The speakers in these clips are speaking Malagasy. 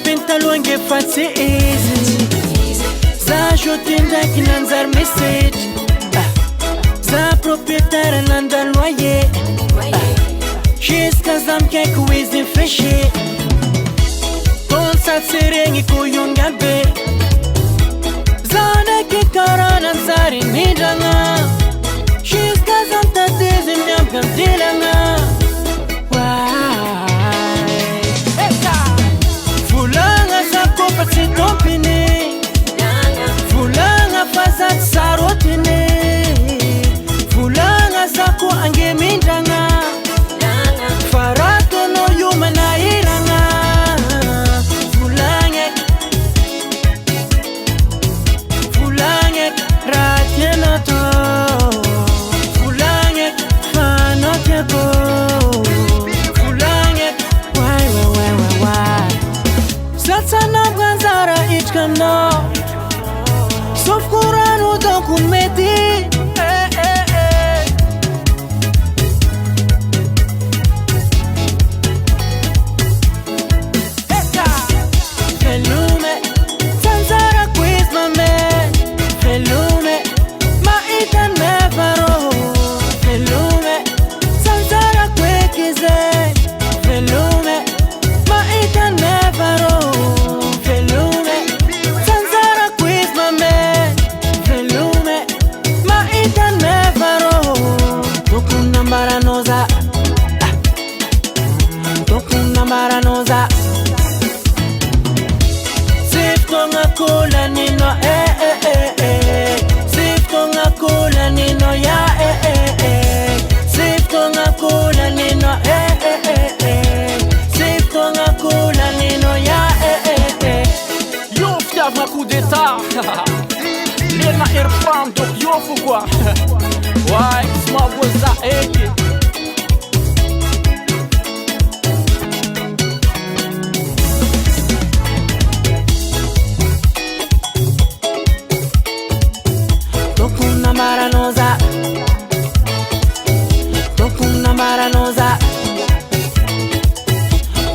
Taloange fatsy easy za jeudi ndraiky nanjary message za propriétaire nanda loyer jusqu'à za mikaiky ho izy mifreché tonsatse regny koyonga be za ndraiky karaha nanjary mindragna jusqu'à za mitadizy miamby amdelagna Tsy tompiny volagna fa za tsy sarotiny volagna za ko angemindragna fa raha toanao io manahiragna volagna raha tianao atao volagna fa anao tiako volagna wai Satsana ganzara ichkano Sof kuranu dokumenti Felume Zanzara quiz mame Felume Ma itan me faro Felume Zanzara kwekize Felume Ma itan me faro Maranosa Tokuna maranosa Siftonga kula nino Siftonga kula nino ya Siftonga kula nino Siftonga kula nino ya Yo fiave ma coup d'état Lena Irfan donc yo faut quoi Ouais, small was that egg. Tokuna maranosa Tokuna maranosa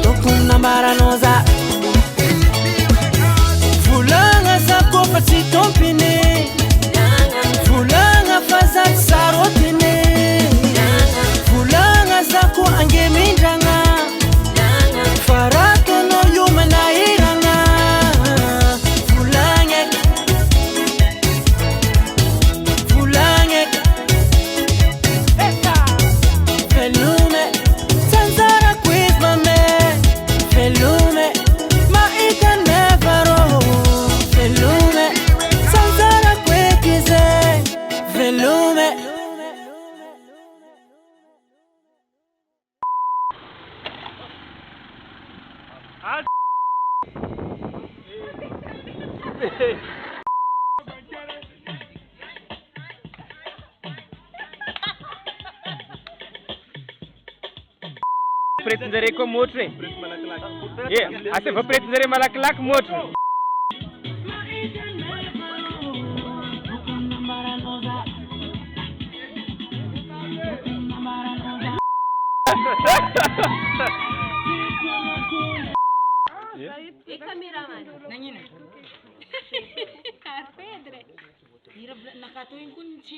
Tokuna maranosa Vulanga sa kofa si tompini Vulanga fa za tsy sarotiny Vulanga za ko angemindragna fa raha toanao io manahiragna Vulagna Felume Zanzara quiz mame Felume Ma itan me faro Felume Zanzara kwekize Felume Pretinzare ko motro e. Asa va pretinzare malakilaky motro. E cameraman. Nangina. Pedre. Nakatuin kun si